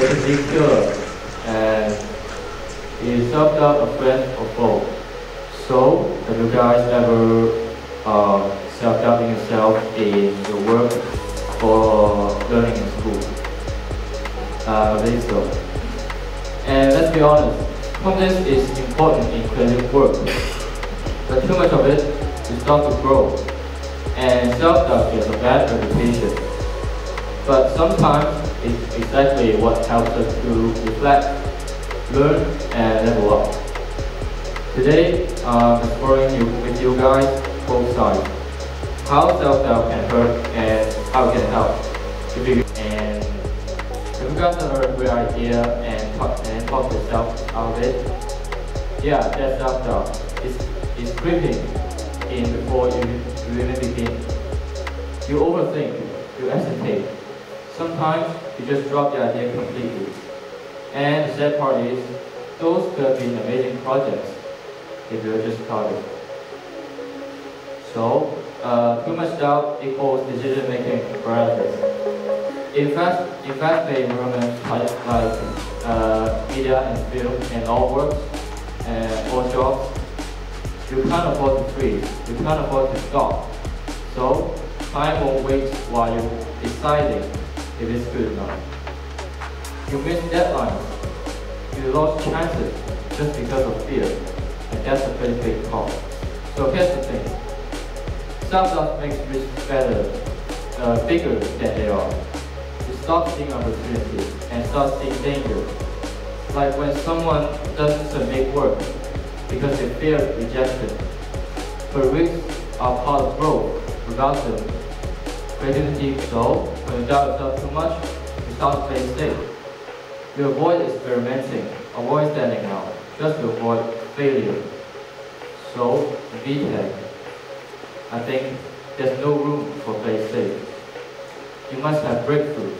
particular, and is self-doubt a friend or foe? So, have you guys ever self-doubting yourself in your work or learning in school? I believe so. And let's be honest, confidence is important in creative work, but too much of it is not to grow, and self-doubt gets a bad reputation. But sometimes it's exactly what helps us to reflect, learn, and level up. Today, I'm exploring with you guys both sides. How self-doubt can hurt and how it can help. And have you guys ever heard a great idea and talk yourself out of it? Yeah, that's self-doubt. It's creeping in before you even begin. You overthink, you hesitate. Sometimes you just drop the idea completely. And the sad part is, those could have been amazing projects if you were just started. So, too much doubt equals decision-making paralysis. In fast-paced environments like media and film and all works and all jobs, you can't afford to freeze, you can't afford to stop. So, time won't wait while you're deciding if it's good enough. You miss deadlines, you lost chances just because of fear, and that's a pretty big cost. So here's the thing, self-doubt makes risks bigger than they are. You stop seeing opportunities and start seeing danger. Like when someone doesn't submit work because they fear rejection. But risks are part of growth. Without them, creativity. So when you doubt yourself too much, you start to play safe. You avoid experimenting, avoid standing out, just to avoid failure. So, VTech, I think there's no room for play safe. You must have breakthrough.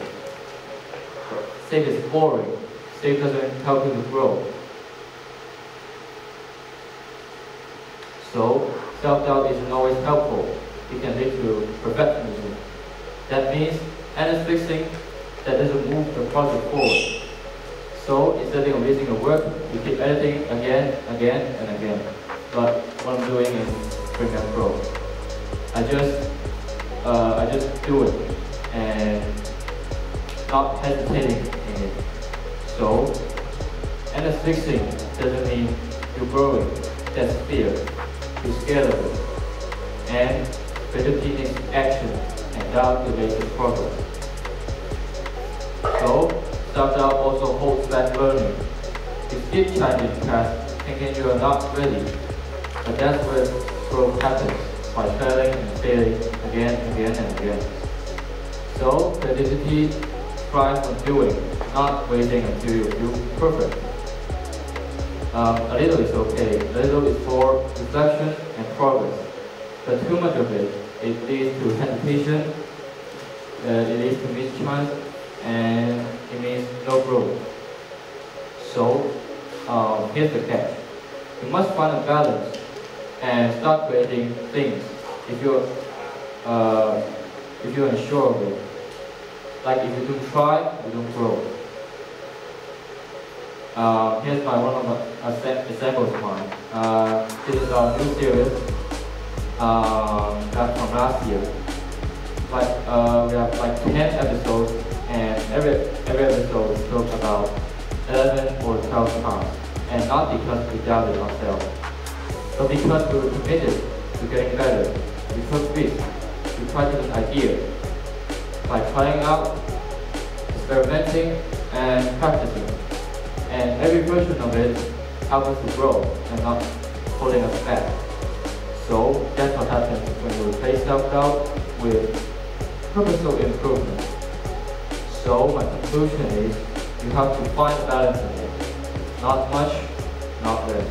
Safe is boring. Safe doesn't help you to grow. So, self-doubt isn't always helpful. It can lead to perfectionism. That means endless fixing that doesn't move the project forward. So instead of using your work, you keep editing again, and again. But what I'm doing in Premiere Pro, I just do it and not hesitating in it. So endless fixing doesn't mean you're growing. That's fear. You're scared of it. And creativity needs action, and doubt delays the progress. So self-doubt also holds back learning. You skip challenging tasks thinking you are not ready, but that's where growth happens, by failing and failing again and again. So creativity thrives on doing, not waiting until you feel perfect. A little is okay, a little is for reflection and progress, but too much of it leads to hesitation, it leads to mischance, and it means no growth. So, here's the catch. You must find a balance and start creating things if you're unsure of it. Like if you don't try, you don't grow. Here's one of my examples of mine. This is our new series that's from last year. We have like 10 episodes, and every episode talks about 11 or 12 times, and not because we doubted ourselves, but because we were committed to getting better. We took risks, we tried different ideas, by trying out, experimenting, and practicing. And every version of it helps us to grow and not holding us back. So that's what happens when you replace self-doubt with purposeful improvement. So my conclusion is, you have to find balance in it. Not much, not less.